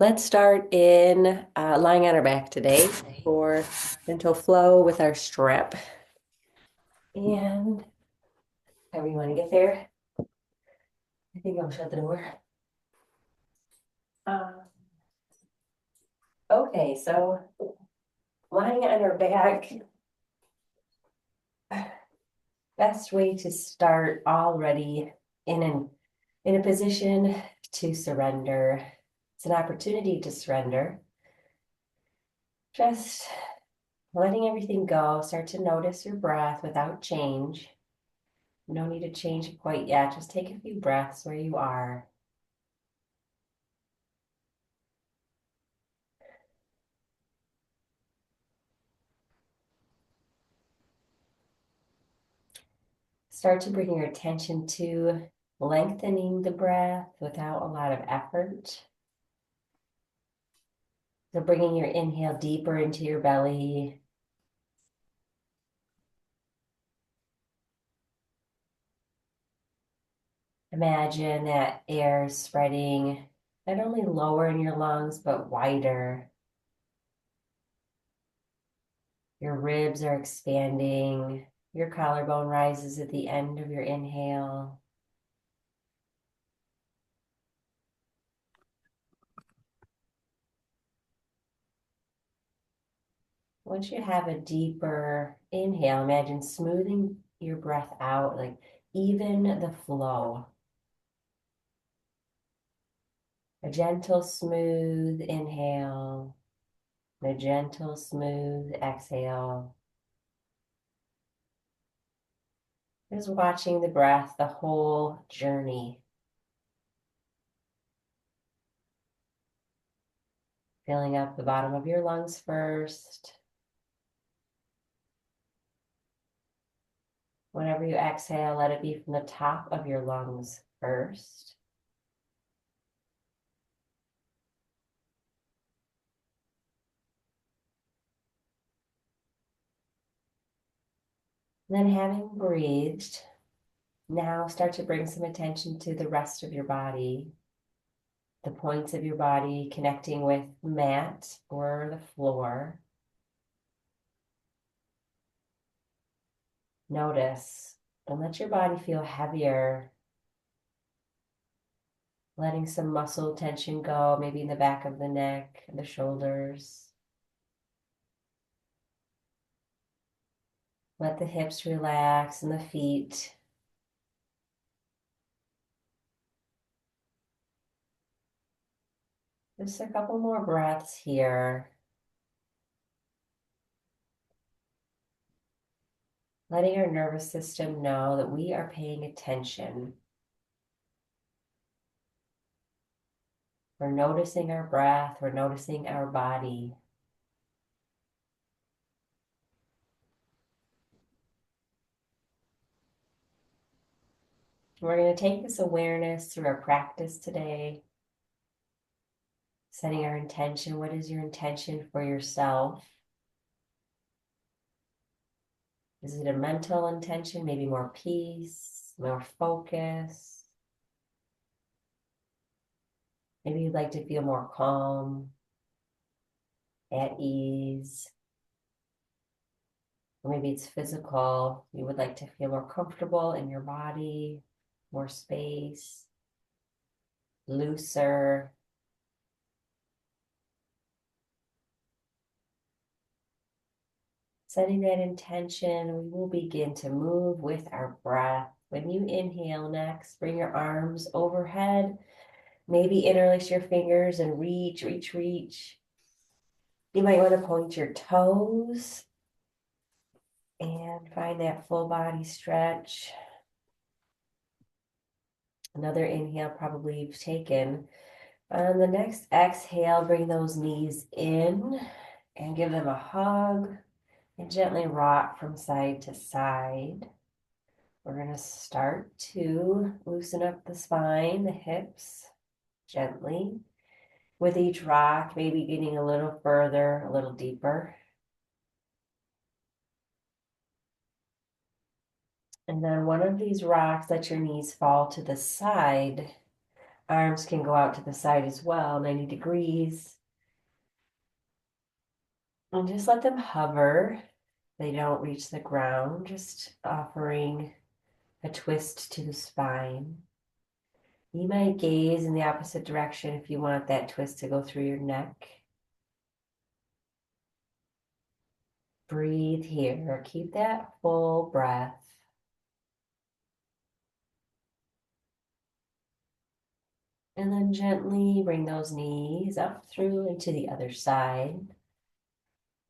Let's start in lying on our back today for gentle flow with our strap. And however you want to get there, I think I'll shut the door. Uh, okay, so lying on our back, best way to start already in a position to surrender. It's an opportunity to surrender. Just letting everything go. Start to notice your breath without change. No need to change it quite yet. Just take a few breaths where you are. Start to bring your attention to lengthening the breath without a lot of effort. So bringing your inhale deeper into your belly. Imagine that air spreading not only lower in your lungs, but wider. Your ribs are expanding. Your collarbone rises at the end of your inhale. Once you have a deeper inhale, imagine smoothing your breath out, like even the flow. A gentle, smooth inhale, and a gentle, smooth exhale. Just watching the breath, the whole journey. Filling up the bottom of your lungs first. Whenever you exhale, let it be from the top of your lungs first. And then having breathed, now start to bring some attention to the rest of your body, the points of your body connecting with the mat or the floor. Notice and let your body feel heavier, letting some muscle tension go, maybe in the back of the neck, the shoulders. Let the hips relax and the feet. Just a couple more breaths here. Letting our nervous system know that we are paying attention. We're noticing our breath, we're noticing our body. We're going to take this awareness through our practice today, setting our intention. What is your intention for yourself? Is it a mental intention, maybe more peace, more focus? Maybe you'd like to feel more calm, at ease. Or maybe it's physical. You would like to feel more comfortable in your body, more space, looser. Setting that intention, we will begin to move with our breath. When you inhale next, bring your arms overhead. Maybe interlace your fingers and reach, reach, reach. You might want to point your toes and find that full body stretch. Another inhale probably you've taken. On the next exhale, bring those knees in and give them a hug and gently rock from side to side. We're going to start to loosen up the spine, the hips, gently. With each rock, maybe getting a little further, a little deeper. And then one of these rocks, let your knees fall to the side. Arms can go out to the side as well, 90 degrees. And just let them hover. They don't reach the ground, just offering a twist to the spine. You might gaze in the opposite direction if you want that twist to go through your neck. Breathe here. Keep that full breath. And then gently bring those knees up through and to the other side.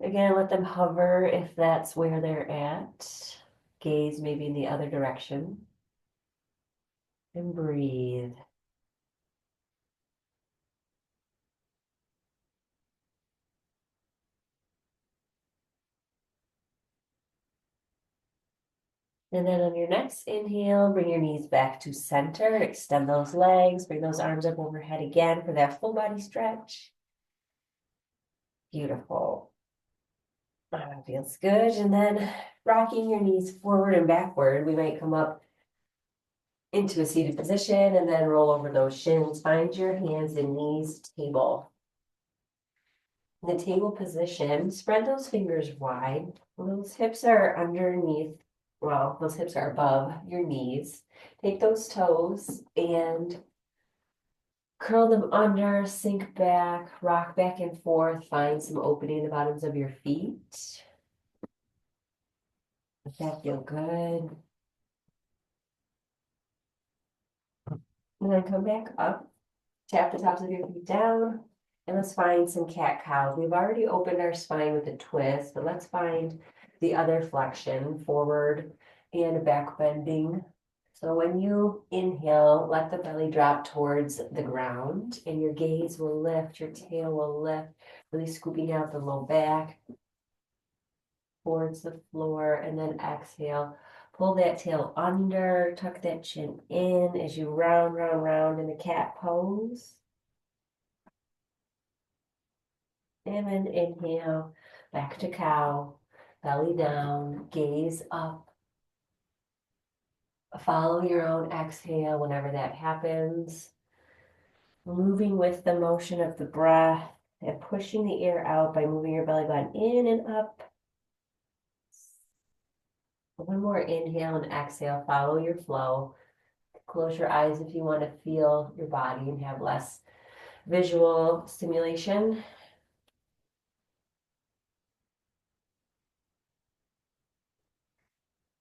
Again, let them hover if that's where they're at. Gaze maybe in the other direction. And breathe. And then on your next inhale, bring your knees back to center. Extend those legs. Bring those arms up overhead again for that full body stretch. Beautiful. Feels good. And then rocking your knees forward and backward. We might come up into a seated position and then roll over those shins. Find your hands and knees table. In the table position, spread those fingers wide. Those hips are underneath, well, those hips are above your knees. Take those toes and curl them under, sink back, rock back and forth. Find some opening in the bottoms of your feet. Does that feel good? And then come back up, tap the tops of your feet down, and let's find some cat-cow. We've already opened our spine with a twist, but let's find the other flexion, forward and back bending. So when you inhale, let the belly drop towards the ground, and your gaze will lift, your tail will lift, really scooping out the low back towards the floor, and then exhale. Pull that tail under, tuck that chin in as you round, round, round in the cat pose. And then inhale, back to cow, belly down, gaze up. Follow your own exhale whenever that happens. Moving with the motion of the breath and pushing the air out by moving your belly button in and up. One more inhale and exhale, follow your flow. Close your eyes if you want to feel your body and have less visual stimulation.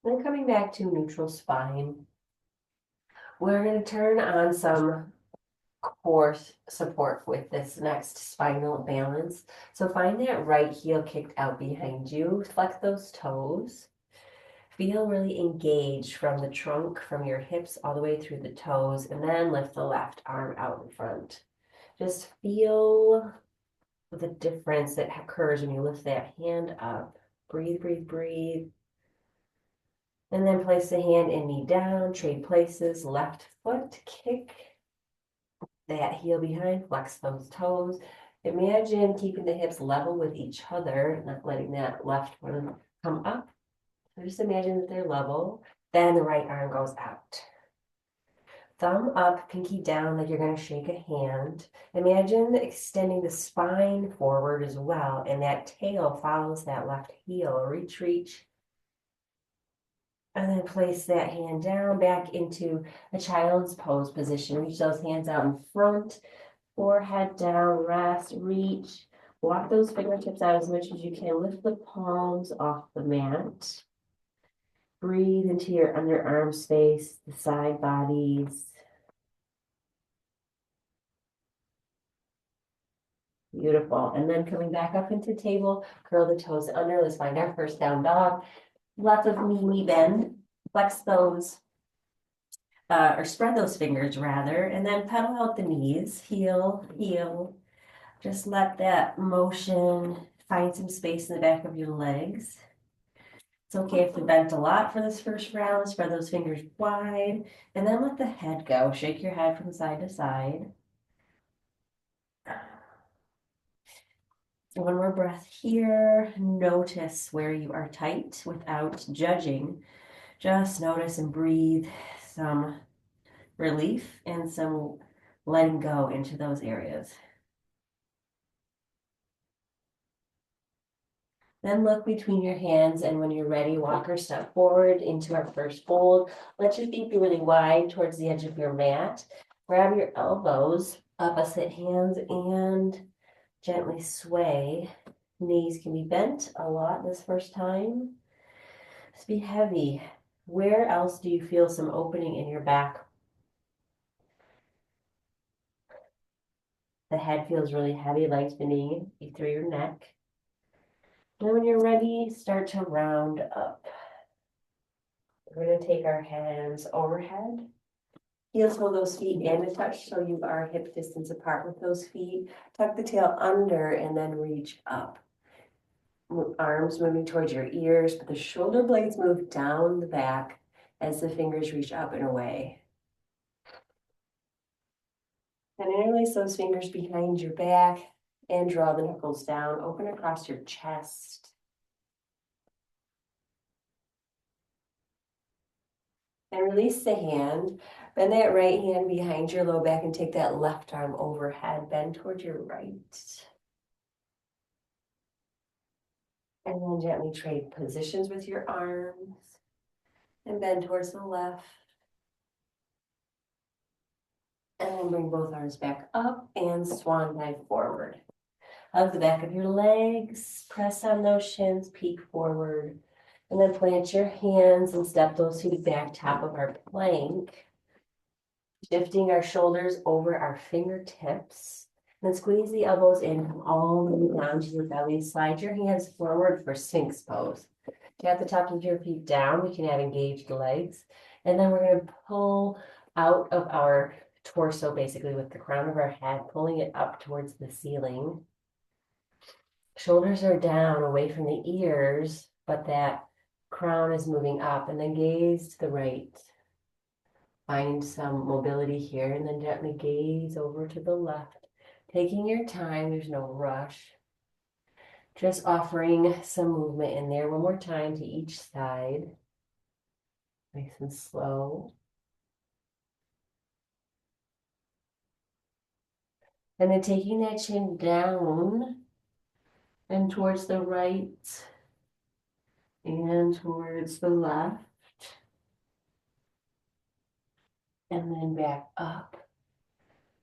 Then coming back to neutral spine, we're going to turn on some core support with this next spinal balance. So find that right heel kicked out behind you. Flex those toes. Feel really engaged from the trunk, from your hips all the way through the toes, and then lift the left arm out in front. Just feel the difference that occurs when you lift that hand up. Breathe, breathe, breathe. And then place the hand and knee down, trade places, left foot, kick that heel behind, flex those toes. Imagine keeping the hips level with each other, not letting that left one come up. So just imagine that they're level. Then the right arm goes out. Thumb up, pinky down like you're going to shake a hand. Imagine extending the spine forward as well, and that tail follows that left heel. Reach, reach. And then place that hand down back into a child's pose position. Reach those hands out in front, forehead down, rest, reach. Walk those fingertips out as much as you can. Lift the palms off the mat. Breathe into your underarm space, the side bodies. Beautiful. And then coming back up into table, curl the toes under. Let's find our first down dog. Lots of knee bend. Flex those, or spread those fingers rather, and then pedal out the knees. Heel, heel. Just let that motion find some space in the back of your legs. It's okay if we bent a lot for this first round. Spread those fingers wide, and then let the head go. Shake your head from side to side. One more breath here. Notice where you are tight without judging. Just notice and breathe some relief and some letting go into those areas. Then look between your hands, and when you're ready, walk or step forward into our first fold. Let your feet be really wide towards the edge of your mat. Grab your elbows, opposite hands, and gently sway. Knees can be bent a lot this first time. Just be heavy. Where else do you feel some opening in your back? The head feels really heavy, legs beneath through your neck. And when you're ready, start to round up. We're going to take our hands overhead. Heels hold those feet in a touch so you are hip distance apart with those feet. Tuck the tail under and then reach up. Arms moving towards your ears, but the shoulder blades move down the back as the fingers reach up and away. And interlace those fingers behind your back and draw the knuckles down, open across your chest. And release the hand. Bend that right hand behind your low back and take that left arm overhead. Bend towards your right. And then gently trade positions with your arms. And bend towards the left. And then bring both arms back up and swan dive forward. Hug the back of your legs. Press on those shins. Peek forward. And then plant your hands and step those feet back, top of our plank. Shifting our shoulders over our fingertips. Then squeeze the elbows in, come all the way down to your belly. Slide your hands forward for Sphinx pose. Tap the tops of your feet down. We can have engaged legs. And then we're going to pull out of our torso, basically with the crown of our head, pulling it up towards the ceiling. Shoulders are down away from the ears, but that crown is moving up, and then gaze to the right. Find some mobility here, and then gently gaze over to the left. Taking your time, there's no rush. Just offering some movement in there. One more time to each side. Nice and slow. And then taking that chin down and towards the right and towards the left. And then back up.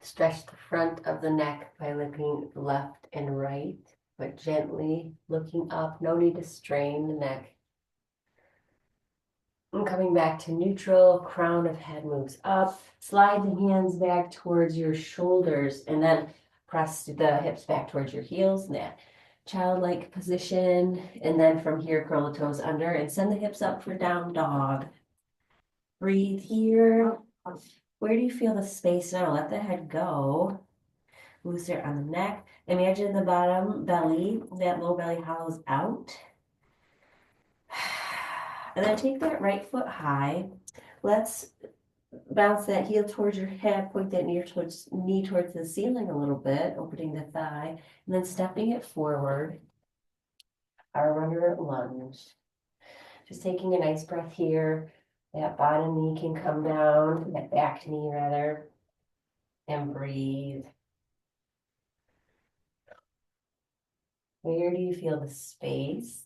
Stretch the front of the neck by looking left and right, but gently looking up. No need to strain the neck. And coming back to neutral, crown of head moves up. Slide the hands back towards your shoulders and then press the hips back towards your heels in that childlike position. And then from here, curl the toes under and send the hips up for down dog. Breathe here. Where do you feel the space now? Let the head go. Looser on the neck. Imagine the bottom belly, that low belly hollows out. And then take that right foot high. Let's bounce that heel towards your hip, point that knee towards the ceiling a little bit, opening the thigh, and then stepping it forward. Our runner lunge. Just taking a nice breath here. That bottom knee can come down, that back knee rather, and breathe. Where do you feel the space?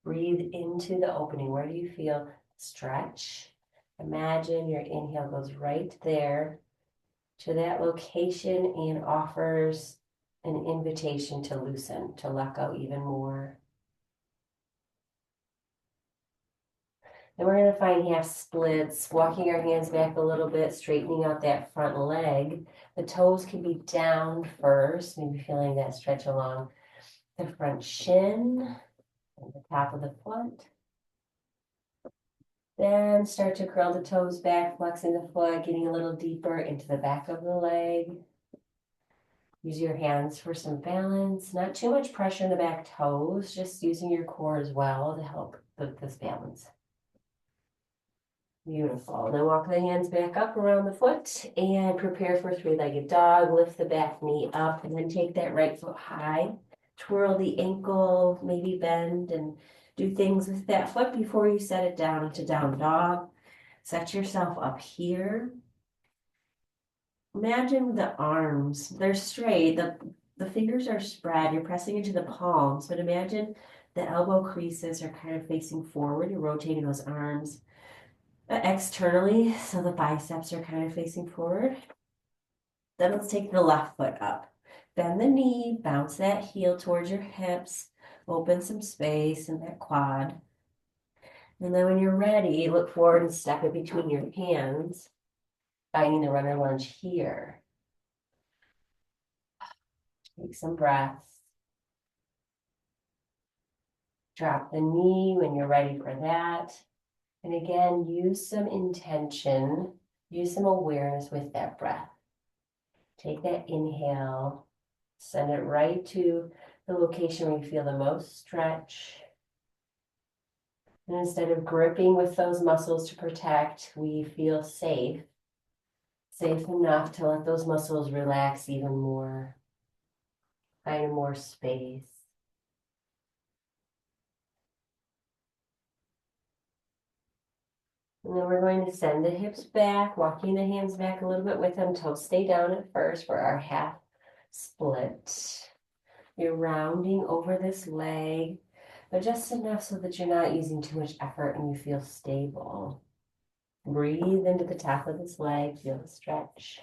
Breathe into the opening. Where do you feel stretch? Imagine your inhale goes right there to that location and offers an invitation to loosen, to let go even more. Then we're going to find half splits, walking our hands back a little bit, straightening out that front leg. The toes can be down first, maybe feeling that stretch along the front shin and the top of the foot. Then start to curl the toes back, flexing the foot, getting a little deeper into the back of the leg. Use your hands for some balance. Not too much pressure in the back toes, just using your core as well to help with this balance. Beautiful. Then walk the hands back up around the foot and prepare for three-legged dog. Lift the back knee up and then take that right foot high. Twirl the ankle, maybe bend and do things with that foot before you set it down into down dog. Set yourself up here. imagine the arms, they're straight, the fingers are spread, you're pressing into the palms, but imagine the elbow creases are kind of facing forward, you're rotating those arms externally, so the biceps are kind of facing forward. Then let's take the left foot up. Bend the knee, bounce that heel towards your hips, open some space in that quad. And then when you're ready, look forward and step it between your hands, finding the runner lunge here. Take some breaths. Drop the knee when you're ready for that. And again, use some intention, use some awareness with that breath. Take that inhale, send it right to the location where you feel the most stretch. And instead of gripping with those muscles to protect, we feel safe enough to let those muscles relax even more, find more space. And then we're going to send the hips back, walking the hands back a little bit with them. Toes stay down at first for our half split. You're rounding over this leg, but just enough so that you're not using too much effort and you feel stable. Breathe into the top of this leg, feel the stretch.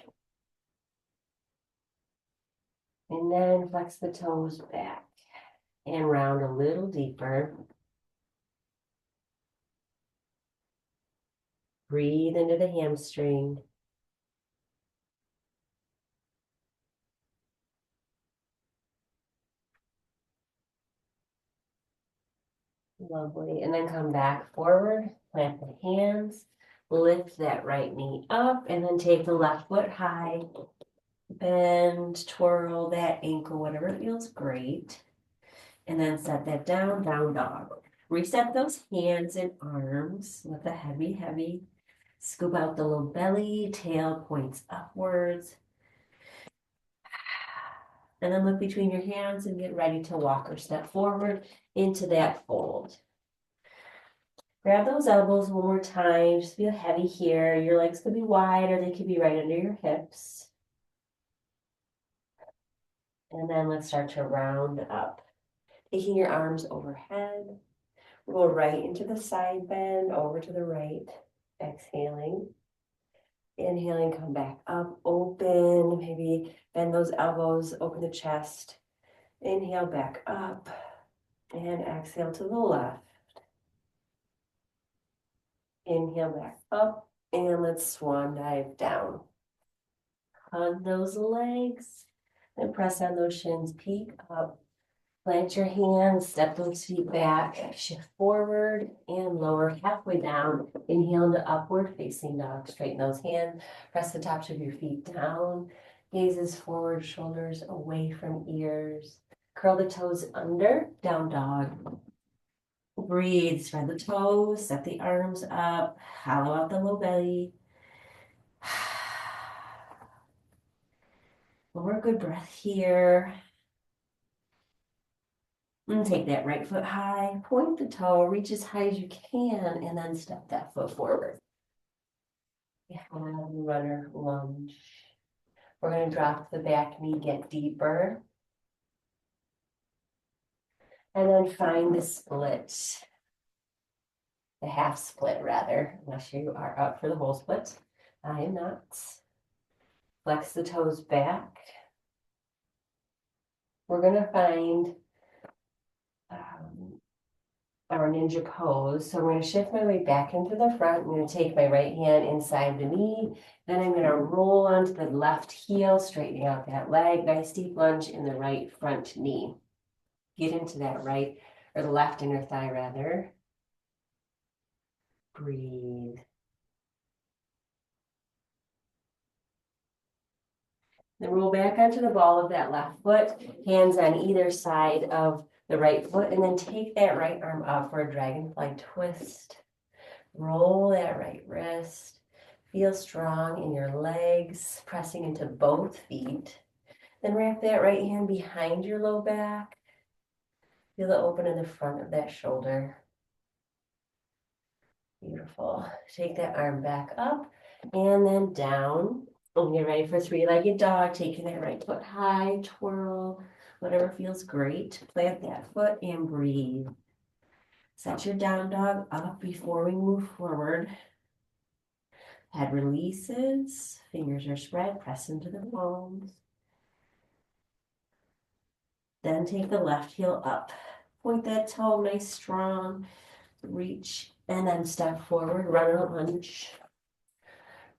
And then flex the toes back and round a little deeper. Breathe into the hamstring. Lovely. And then come back forward, plant the hands, lift that right knee up, and then take the left foot high. Bend, twirl that ankle, whatever feels great. And then set that down, down dog. Reset those hands and arms with a heavy. Scoop out the low belly, tail points upwards. And then look between your hands and get ready to walk or step forward into that fold. Grab those elbows one more time. Just feel heavy here. Your legs could be wide or they could be right under your hips. And then let's start to round up. Taking your arms overhead. Roll right into the side bend, over to the right. Exhaling. Inhaling, come back up, open. Maybe bend those elbows, open the chest. Inhale back up. And exhale to the left. Inhale back up. And let's swan dive down. Hug those legs. And press on those shins, peek up. Plant your hands, step those feet back, shift forward and lower halfway down. Inhale into upward facing dog. Straighten those hands, press the tops of your feet down. Gazes forward, shoulders away from ears. Curl the toes under, down dog. Breathe, spread the toes, set the arms up, hollow out the low belly. One more good breath here. And take that right foot high, point the toe, reach as high as you can, and then step that foot forward. We have runner lunge. We're going to drop the back knee, get deeper. And then find the split. The half split, rather, unless you are up for the whole split. I am not. Flex the toes back. We're going to find our ninja pose. So I'm going to shift my weight back into the front. I'm going to take my right hand inside the knee. Then I'm going to roll onto the left heel, straightening out that leg. Nice deep lunge in the right front knee. Get into that right, or the left inner thigh rather. Breathe. Then roll back onto the ball of that left foot, hands on either side of the right foot, and then take that right arm up for a dragonfly twist. Roll that right wrist. Feel strong in your legs, pressing into both feet. Then wrap that right hand behind your low back. Feel it open in the front of that shoulder. Beautiful. Take that arm back up and then down. And get ready for three-legged dog, taking that right foot high, twirl, whatever feels great. Plant that foot and breathe. Set your down dog up before we move forward. Head releases, fingers are spread, press into the palms. Then take the left heel up. Point that toe nice, strong, reach, and then step forward, runner lunge.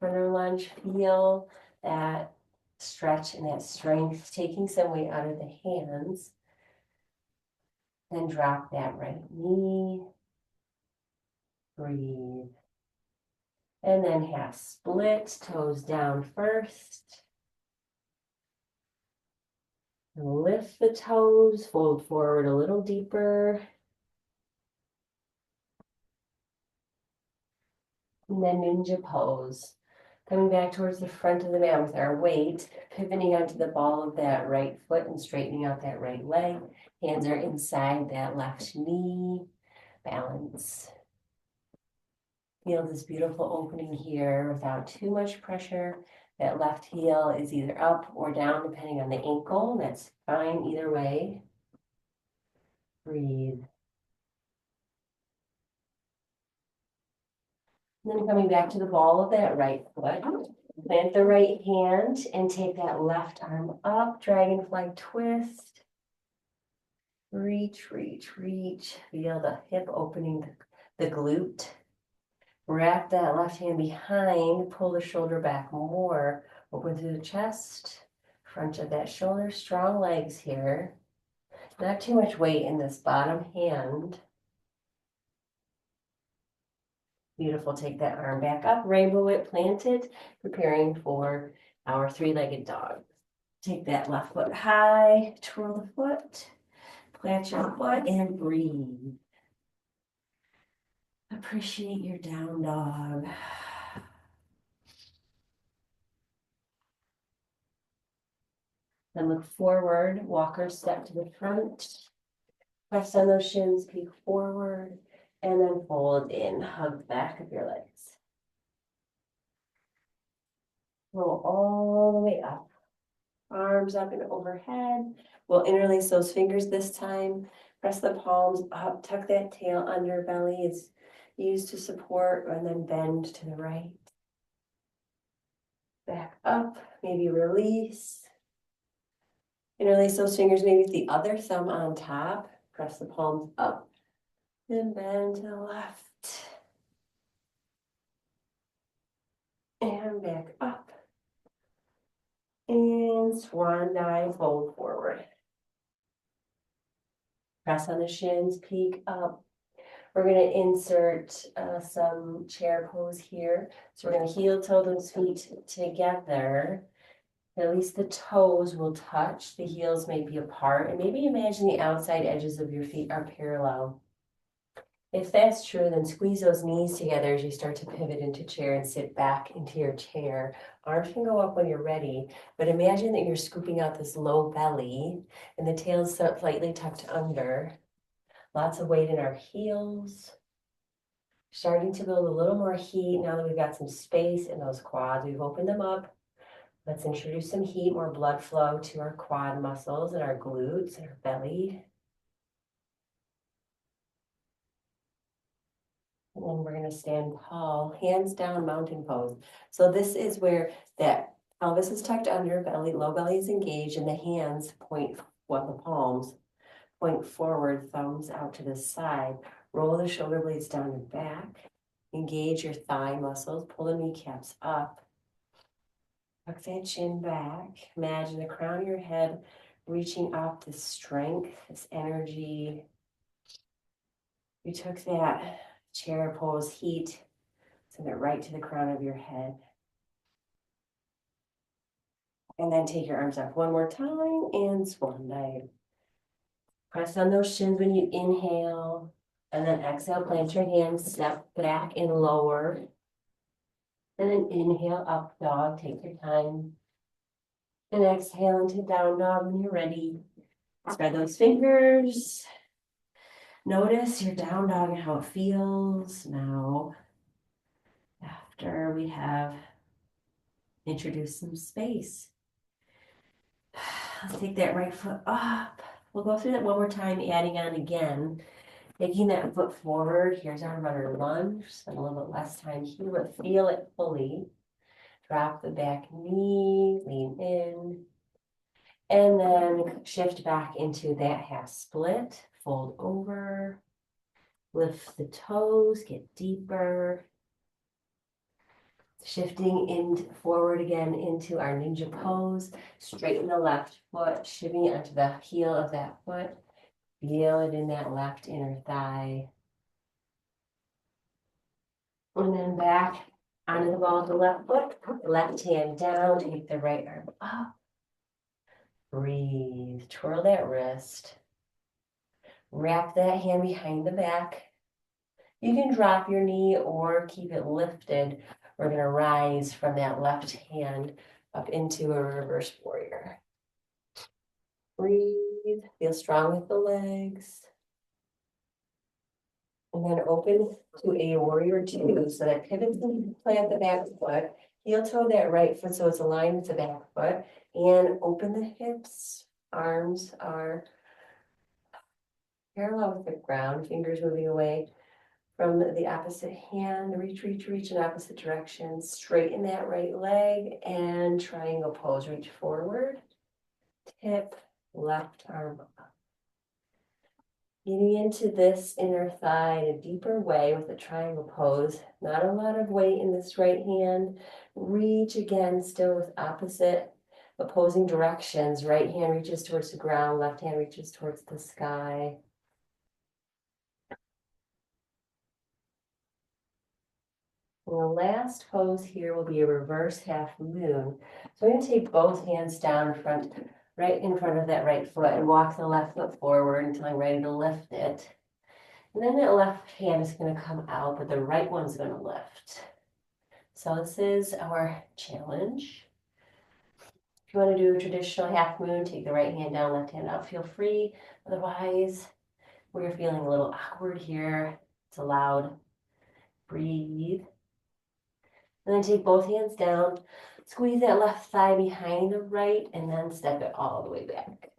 Runner lunge, feel that stretch and that strength, taking some weight out of the hands. Then drop that right knee, breathe. And then half split, toes down first. And lift the toes, fold forward a little deeper. And then ninja pose. Coming back towards the front of the mat with our weight, pivoting onto the ball of that right foot and straightening out that right leg. Hands are inside that left knee. Balance. Feel this beautiful opening here without too much pressure. That left heel is either up or down depending on the ankle. That's fine either way. Breathe. And then coming back to the ball of that right foot. Plant the right hand and take that left arm up. Dragonfly twist. Reach, reach, reach. Feel the hip opening the glute. Wrap that left hand behind, pull the shoulder back more, open through the chest, front of that shoulder, strong legs here. Not too much weight in this bottom hand. Beautiful, take that arm back up, rainbow it planted, preparing for our three-legged dog. Take that left foot high, twirl the foot, plant your foot and breathe. Appreciate your down dog. Then look forward, walker step to the front. Press on those shins, peek forward, and then fold in, hug the back of your legs. Roll all the way up. Arms up and overhead. We'll interlace those fingers this time. Press the palms up, tuck that tail under belly. It's used to support, and then bend to the right. Back up, maybe release. Interlace those fingers, maybe with the other thumb on top. Press the palms up and bend to the left. And back up. And swan dive, fold forward. Press on the shins, peek up. We're going to insert some chair pose here. So we're going to heel toe those feet together. At least the toes will touch. The heels may be apart. And maybe imagine the outside edges of your feet are parallel. If that's true, then squeeze those knees together as you start to pivot into chair and sit back into your chair. Arms can go up when you're ready, but imagine that you're scooping out this low belly and the tail is slightly tucked under. Lots of weight in our heels. Starting to build a little more heat now that we've got some space in those quads. We've opened them up. Let's introduce some heat, more blood flow to our quad muscles and our glutes and our belly. And then we're going to stand tall, hands down, mountain pose. So this is where that pelvis is tucked under, belly, low belly is engaged, and the hands point, well, the palms point forward, thumbs out to the side. Roll the shoulder blades down and back. Engage your thigh muscles, pull the kneecaps up. Tuck that chin back. Imagine the crown of your head reaching up, this strength, this energy. You took that chair pose heat, send it right to the crown of your head. And then take your arms up one more time and swan dive. Press on those shins when you inhale. And then exhale, plant your hands, step back and lower. And then inhale, up dog, take your time. And exhale into down dog when you're ready. Spread those fingers. Notice your down dog and how it feels now. After we have Introduce some space. Let's take that right foot up. We'll go through that one more time, adding on again. Taking that foot forward. Here's our runner lunge. Spend a little bit less time here, but feel it fully. Drop the back knee, lean in. And then shift back into that half split. Fold over. Lift the toes, get deeper. Shifting in forward again into our ninja pose. Straighten the left foot, shimmy onto the heel of that foot. Feel it in that left inner thigh. And then back onto the ball of the left foot. Left hand down, take the right arm up. Breathe, twirl that wrist. Wrap that hand behind the back. You can drop your knee or keep it lifted. We're going to rise from that left hand up into a reverse warrior. Breathe, feel strong with the legs. And then open to a warrior two. So that pivots and plant the back foot. Heel toe that right foot so it's aligned with the back foot. And open the hips. Arms are parallel with the ground. Fingers moving away from the opposite hand. Reach, reach, reach in opposite directions. Straighten that right leg and triangle pose. Reach forward. Tip, left arm up. Getting into this inner thigh in a deeper way with the triangle pose. Not a lot of weight in this right hand. Reach again, still with opposite opposing directions. Right hand reaches towards the ground, left hand reaches towards the sky. And the last pose here will be a reverse half moon. So I'm going to take both hands down in front, right in front of that right foot and walk the left foot forward until I'm ready to lift it. And then that left hand is going to come out, but the right one's going to lift. So this is our challenge. If you want to do a traditional half moon, take the right hand down, left hand out, feel free. Otherwise, we're feeling a little awkward here. It's allowed. Breathe. And then take both hands down, squeeze that left thigh behind the right, and then step it all the way back.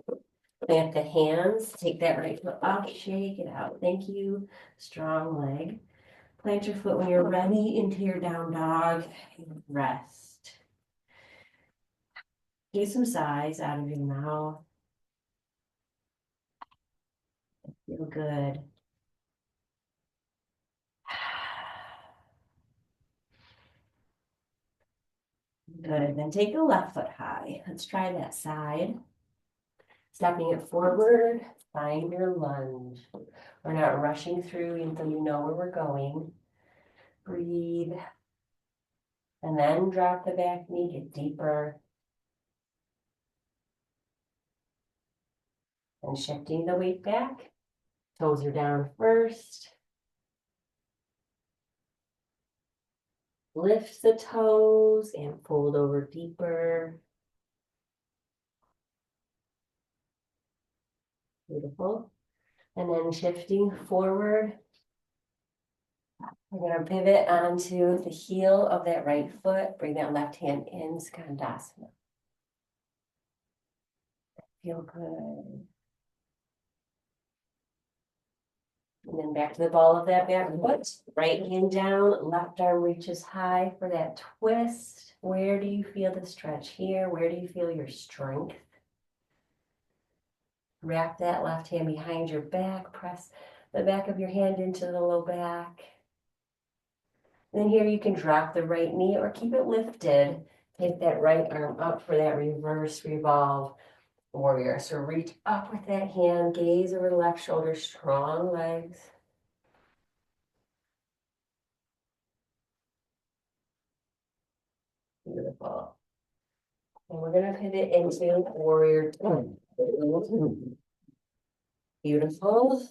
Plant the hands, take that right foot up, shake it out. Thank you. Strong leg. Plant your foot when you're ready into your down dog. Rest. Get some sighs out of your mouth. Feel good. Good. Then take the left foot high. Let's try that side. Stepping it forward, find your lunge. We're not rushing through until you know where we're going. Breathe. And then drop the back knee, get deeper. And shifting the weight back. Toes are down first. Lift the toes and fold over deeper. Beautiful. And then shifting forward. We're going to pivot onto the heel of that right foot. Bring that left hand in, Skandasana. Feel good. And then back to the ball of that back foot. Right hand down, left arm reaches high for that twist. Where do you feel the stretch here? Where do you feel your strength? Wrap that left hand behind your back. Press the back of your hand into the low back. And then here you can drop the right knee or keep it lifted. Take that right arm up for that reverse revolve warrior. So reach up with that hand, gaze over the left shoulder, strong legs. Beautiful. And we're going to pivot into warrior two. Beautiful.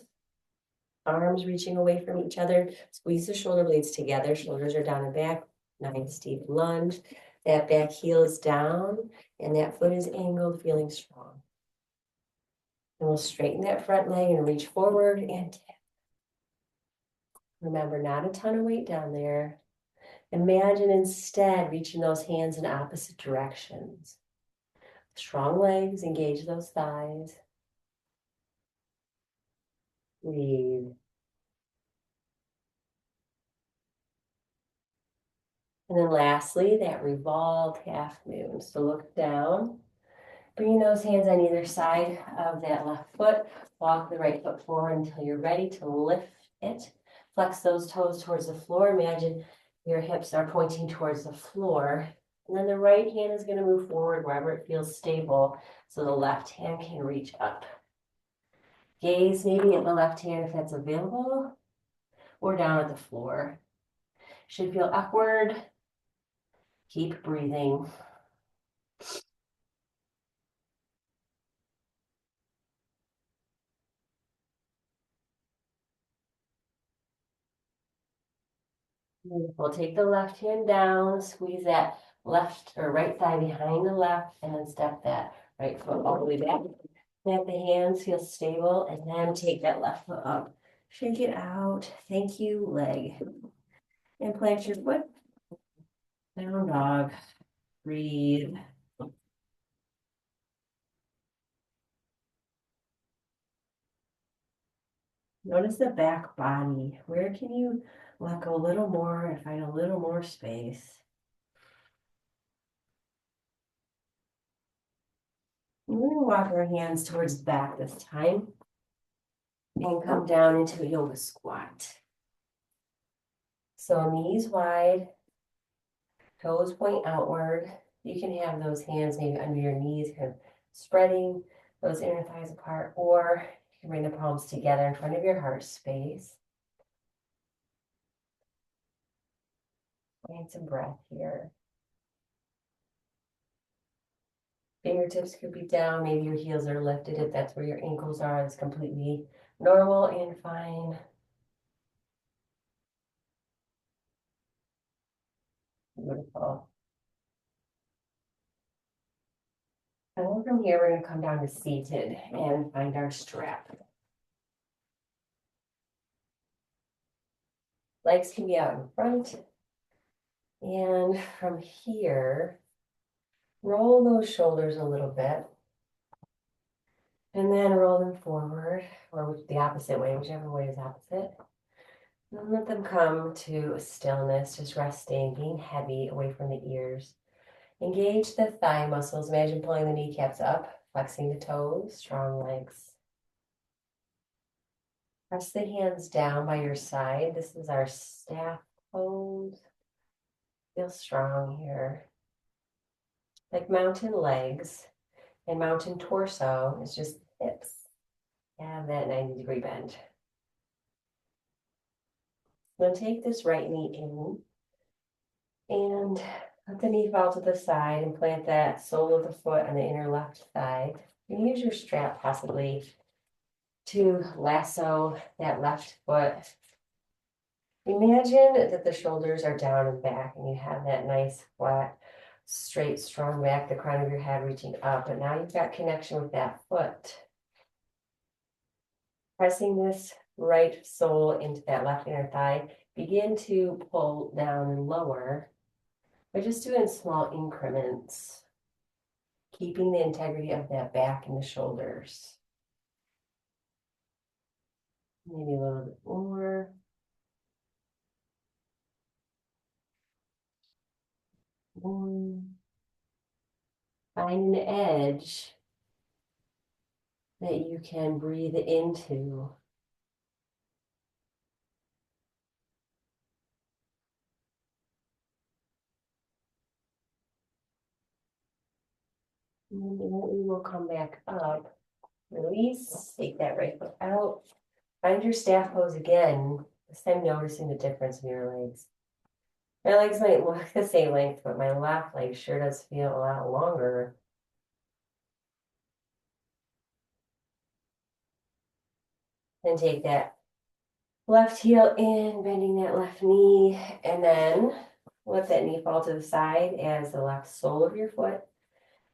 Arms reaching away from each other. Squeeze the shoulder blades together. Shoulders are down and back. Nice deep lunge. That back heel is down and that foot is angled, feeling strong. And we'll straighten that front leg and reach forward and tap. Remember, not a ton of weight down there. Imagine instead reaching those hands in opposite directions. Strong legs, engage those thighs. Breathe. And then lastly, that revolved half moon. So look down, bring those hands on either side of that left foot. Walk the right foot forward until you're ready to lift it. Flex those toes towards the floor. Imagine your hips are pointing towards the floor. And then the right hand is going to move forward wherever it feels stable so the left hand can reach up. Gaze maybe at the left hand if that's available, or down at the floor. Should feel upward. Keep breathing. Beautiful. Take the left hand down, squeeze that left or right thigh behind the left, and then step that right foot all the way back. Let the hands feel stable, and then take that left foot up. Shake it out. Thank you, leg. And plant your foot. Down dog. Breathe. Notice the back body. Where can you let go a little more and find a little more space? We're going to walk our hands towards the back this time and come down into a yoga squat. So knees wide, toes point outward. You can have those hands maybe under your knees, kind of spreading those inner thighs apart, or you can bring the palms together in front of your heart space. Find some breath here. Fingertips could be down, maybe your heels are lifted if that's where your ankles are. It's completely normal and fine. Beautiful. And then from here, we're going to come down to seated and find our strap. Legs can be out in front. And from here, roll those shoulders a little bit. And then roll them forward, or the opposite way, whichever way is opposite. And let them come to stillness, just resting, being heavy away from the ears. Engage the thigh muscles. Imagine pulling the kneecaps up, flexing the toes, strong legs. Press the hands down by your side. This is our staff pose. Feel strong here. Like mountain legs and mountain torso is just hips. Have that 90-degree bend. Then take this right knee in and let the knee fall to the side and plant that sole of the foot on the inner left thigh. And use your strap possibly to lasso that left foot. Imagine that the shoulders are down and back and you have that nice flat, straight, strong back, the crown of your head reaching up. But now you've got connection with that foot. Pressing this right sole into that left inner thigh, begin to pull down and lower. We're just doing small increments, keeping the integrity of that back and the shoulders. Maybe a little bit more. Find an edge that you can breathe into. And then we will come back up. Release, take that right foot out. Find your staff pose again. This time noticing the difference in your legs. My legs might look the same length, but my left leg sure does feel a lot longer. And take that left heel in, bending that left knee, and then let that knee fall to the side as the left sole of your foot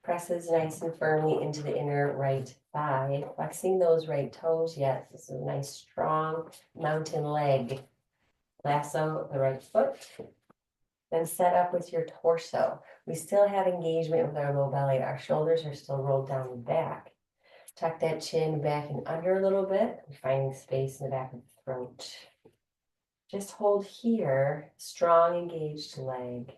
presses nice and firmly into the inner right thigh, flexing those right toes. Yes, this is a nice strong mountain leg. Lasso the right foot. Then set up with your torso. We still have engagement with our low belly. Our shoulders are still rolled down the back. Tuck that chin back and under a little bit, finding space in the back of the throat. Just hold here, strong engaged leg.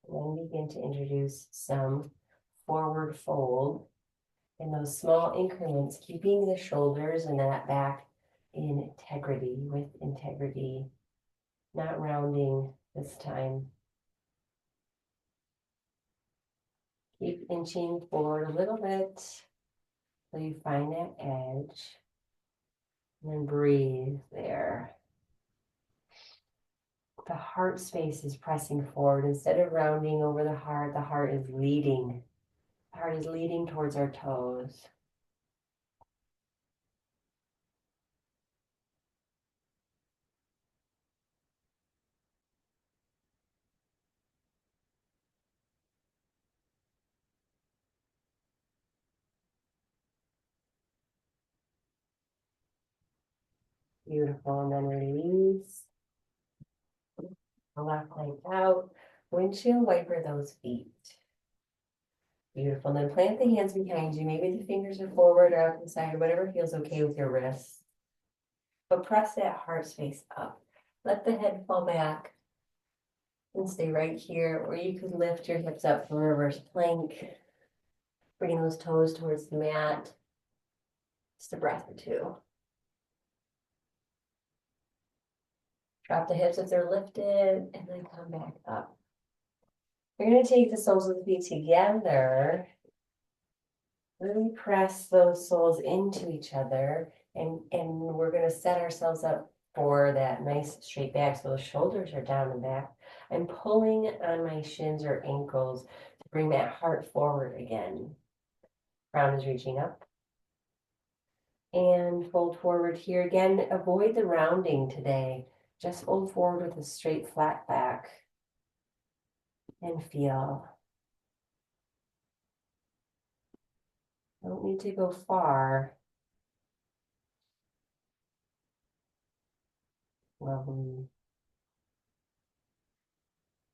And then begin to introduce some forward fold in those small increments, keeping the shoulders and that back in integrity, with integrity, not rounding this time. Keep inching forward a little bit till you find that edge. And then breathe there. The heart space is pressing forward. Instead of rounding over the heart is leading. The heart is leading towards our toes. Beautiful. And then release. The left leg out. Windshield wiper those feet. Beautiful. And then plant the hands behind you. Maybe the fingers are forward or out to the side, whatever feels okay with your wrists. But press that heart space up. Let the head fall back and stay right here. Or you could lift your hips up for reverse plank. Bring those toes towards the mat. Just a breath or two. Drop the hips if they're lifted, and then come back up. You're going to take the soles of the feet together. Really press those soles into each other, and we're going to set ourselves up for that nice straight back. So those shoulders are down and back. I'm pulling on my shins or ankles to bring that heart forward again. Crown is reaching up. And fold forward here again. Avoid the rounding today. Just fold forward with a straight flat back. And feel. Don't need to go far. Lovely.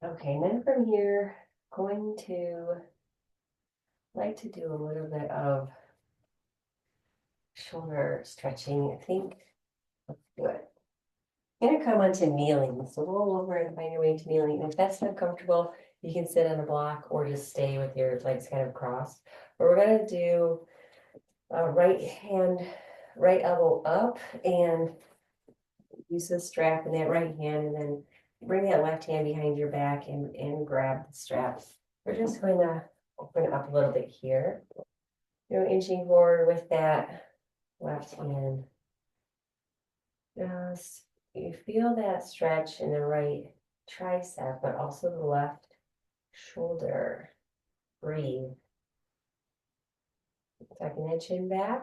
Okay, and then from here, going to like to do a little bit of shoulder stretching. I think, let's do it. I'm going to come onto kneeling. So roll over and find your way to kneeling. And if that's not comfortable, you can sit on a block or just stay with your legs kind of crossed. But we're going to do right hand, right elbow up, and use the strap in that right hand, and then bring that left hand behind your back and grab the straps. We're just going to open it up a little bit here. Inching forward with that left hand. Just you feel that stretch in the right tricep, but also the left shoulder. Breathe. Tucking that chin back,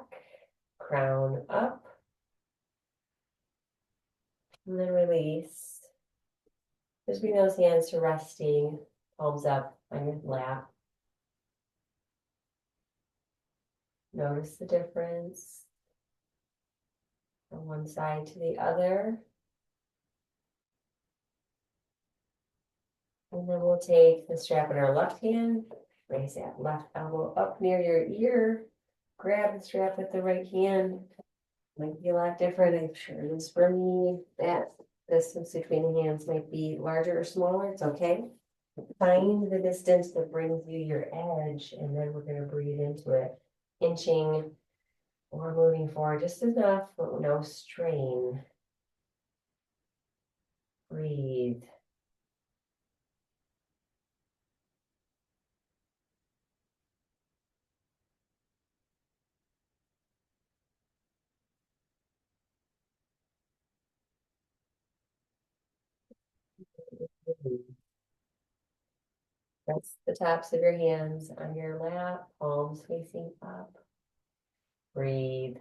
crown up, and then release. Just bring those hands to resting, palms up on your lap. Notice the difference from one side to the other. And then we'll take the strap in our left hand, raise that left elbow up near your ear, grab the strap with the right hand. Might be a lot different, I'm sure it is for me. That distance between the hands might be larger or smaller, it's okay. Find the distance that brings you your edge, and then we're going to breathe into it, inching or moving forward just enough, but no strain. Breathe. Press the tops of your hands on your lap, palms facing up. Breathe.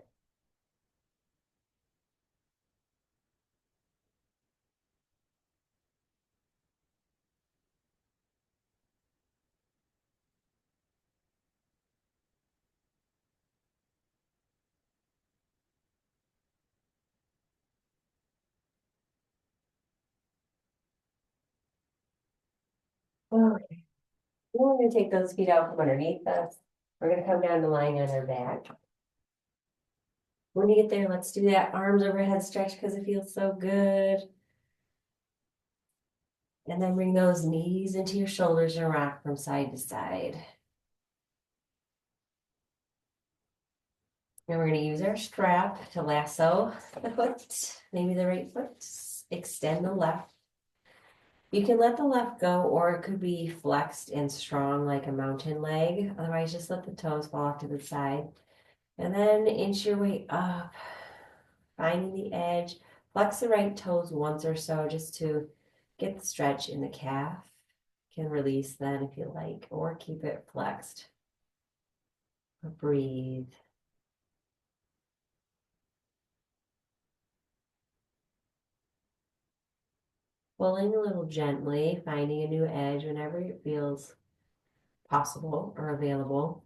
Okay. We're gonna take those feet out from underneath us. We're gonna come down to lying on our back. When you get there, let's do that arms overhead stretch because it feels so good. And then bring those knees into your shoulders and rock from side to side. And we're going to use our strap to lasso the foot, maybe the right foot, extend the left. You can let the left go, or it could be flexed and strong like a mountain leg. Otherwise, just let the toes fall off to the side. And then inch your way up, finding the edge. Flex the right toes once or so just to get the stretch in the calf. You can release then if you like, or keep it flexed. Breathe. Pulling a little gently, finding a new edge whenever it feels possible or available.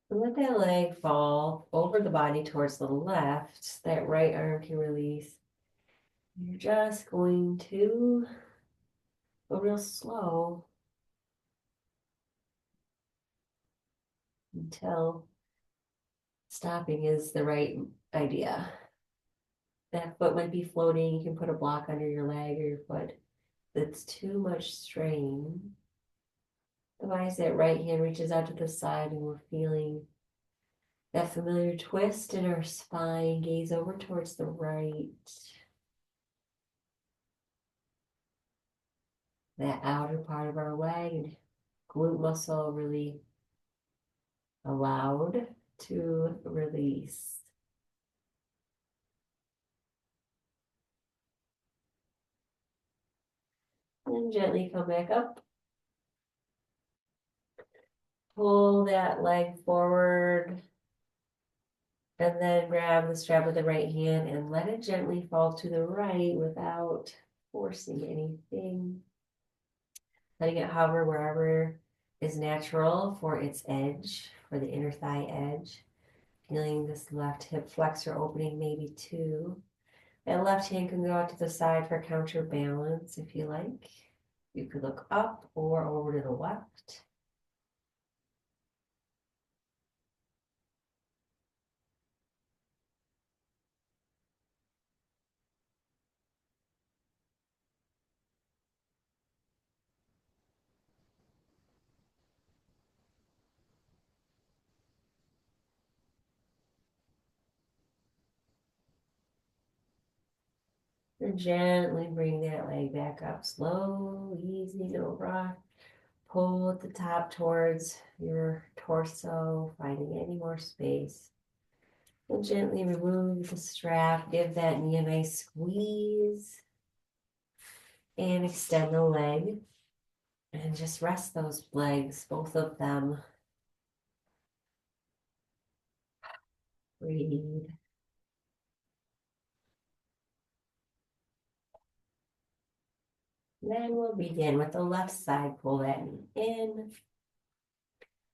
And let that leg fall over the body towards the left. That right arm can release. You're just going to go real slow until stopping is the right idea. That foot might be floating. You can put a block under your leg or your foot. That's too much strain. Otherwise, that right hand reaches out to the side and we're feeling that familiar twist in our spine. Gaze over towards the right. That outer part of our leg, glute muscle really allowed to release. And gently come back up. Pull that leg forward. And then grab the strap with the right hand and let it gently fall to the right without forcing anything. Letting it hover wherever is natural for its edge, for the inner thigh edge. Feeling this left hip flexor opening maybe too. That left hand can go out to the side for counterbalance if you like. You could look up or over to the left. And gently bring that leg back up. Slow, easy, no rock. Pull at the top towards your torso, finding any more space. And gently remove the strap. Give that knee a nice squeeze. And extend the leg. And just rest those legs, both of them. Breathe. Then we'll begin with the left side. Pull that knee in.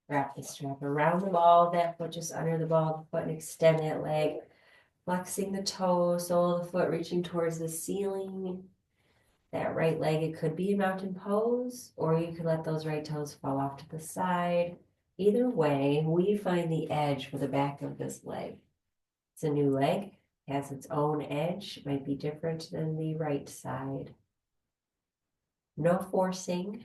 Wrap the strap around the ball of that foot, just under the ball of the foot, and extend that leg. Flexing the toes, sole of the foot reaching towards the ceiling. That right leg, it could be a mountain pose, or you could let those right toes fall off to the side. Either way, we find the edge for the back of this leg. It's a new leg, has its own edge, might be different than the right side. No forcing,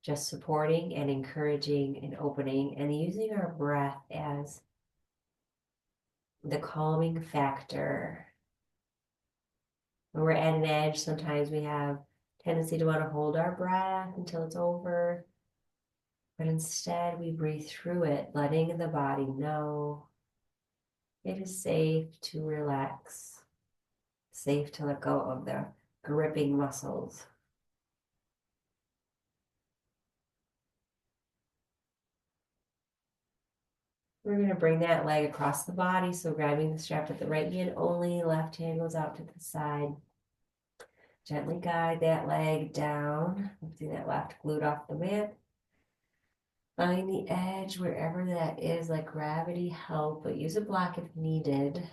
just supporting and encouraging and opening and using our breath as the calming factor. When we're at an edge, sometimes we have tendency to want to hold our breath until it's over. But instead, we breathe through it, letting the body know it is safe to relax, safe to let go of the gripping muscles. We're going to bring that leg across the body. So grabbing the strap with the right hand only, left hand goes out to the side. Gently guide that leg down, lifting that left glute off the mat. Find the edge wherever that is, let gravity help, but use a block if needed.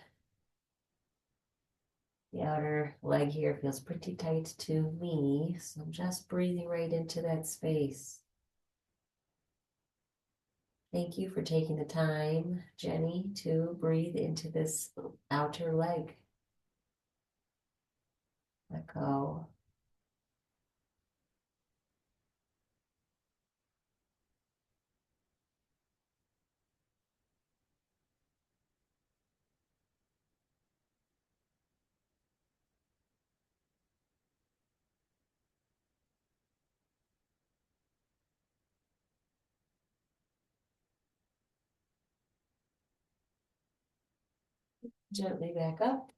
The outer leg here feels pretty tight to me, so I'm just breathing right into that space. Thank you for taking the time, Jenny, to breathe into this outer leg. Let go. Gently back up.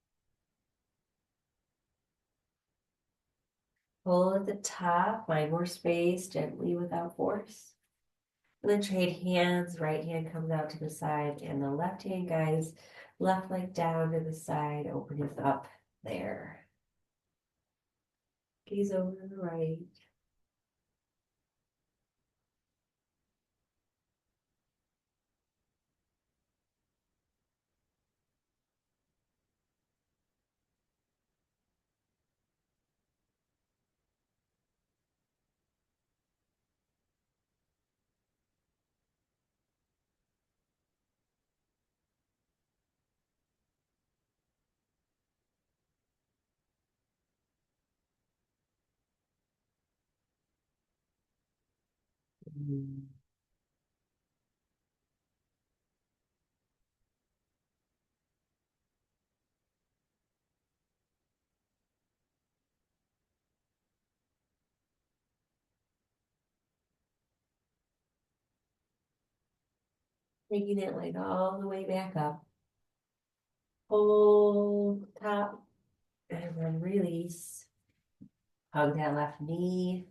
Pull at the top, find more space, gently without force. And then trade hands, right hand comes out to the side, and the left hand guides left leg down to the side, opening up there. Gaze over to the right. Mm. Taking that leg all the way back up. Hold top and then release. Hug that left knee.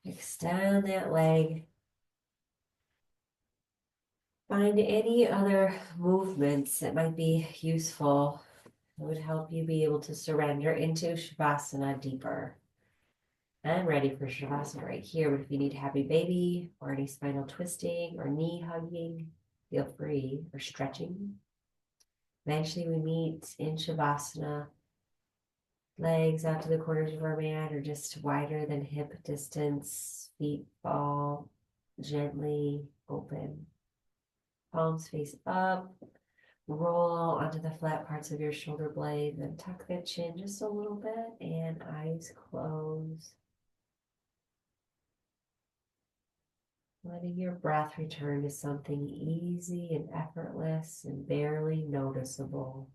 Extend that leg. Find any other movements that might be useful that would help you be able to surrender into Shavasana deeper. I'm ready for Shavasana right here, but if you need happy baby or any spinal twisting or knee hugging, feel free, or stretching. Eventually we meet in Shavasana, legs out to the corners of our mat or just wider than hip distance, feet fall gently open, palms face up. Roll onto the flat parts of your shoulder blade, then tuck that chin just a little bit and eyes closed. Letting your breath return to something easy and effortless and barely noticeable.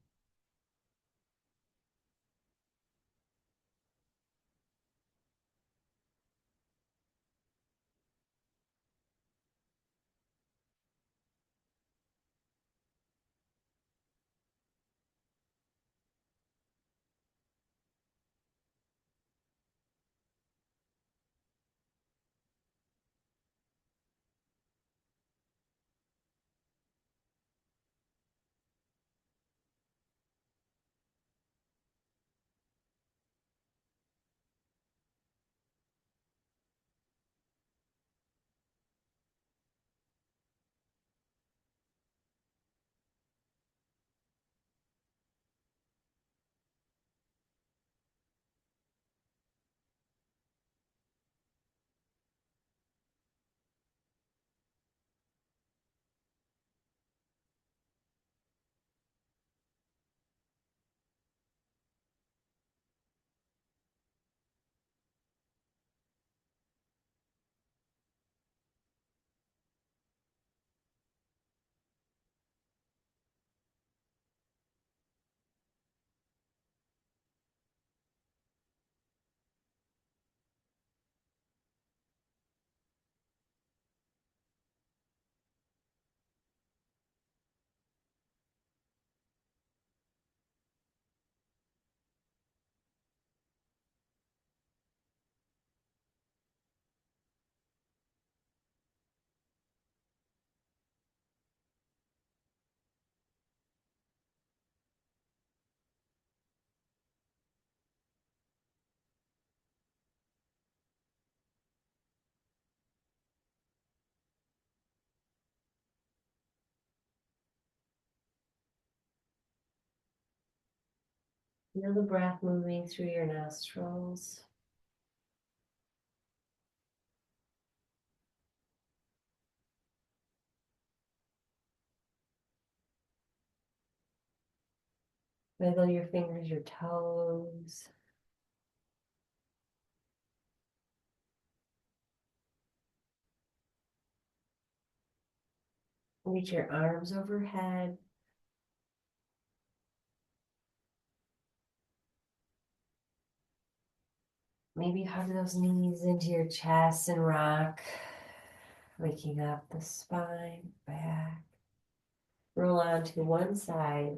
Feel the breath moving through your nostrils. Wiggle your fingers, your toes. Reach your arms overhead. Maybe hug those knees into your chest and rock, waking up the spine, back. Roll on to one side.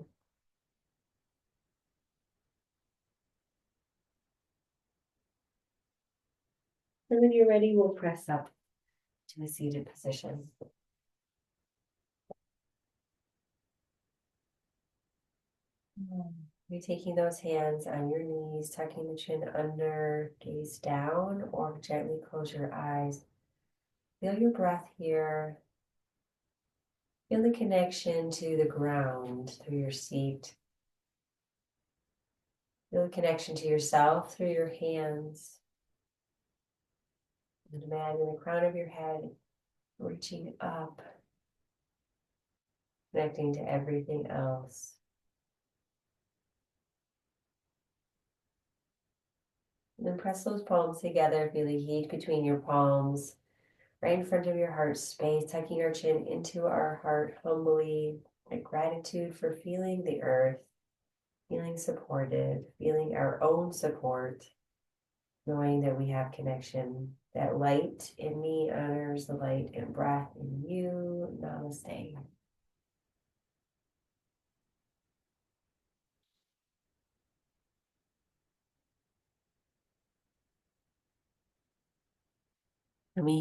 And when you're ready, we'll press up to a seated position. You're taking those hands on your knees, tucking the chin under, gaze down, or gently close your eyes. Feel your breath here. Feel the connection to the ground through your seat. Feel the connection to yourself through your hands. And imagine the crown of your head reaching up, connecting to everything else. And then press those palms together, feel the heat between your palms, right in front of your heart space, tucking our chin into our heart humbly, like gratitude for feeling the earth, feeling supported, feeling our own support, knowing that we have connection. That light in me honors the light and breath in you. Namaste. For me,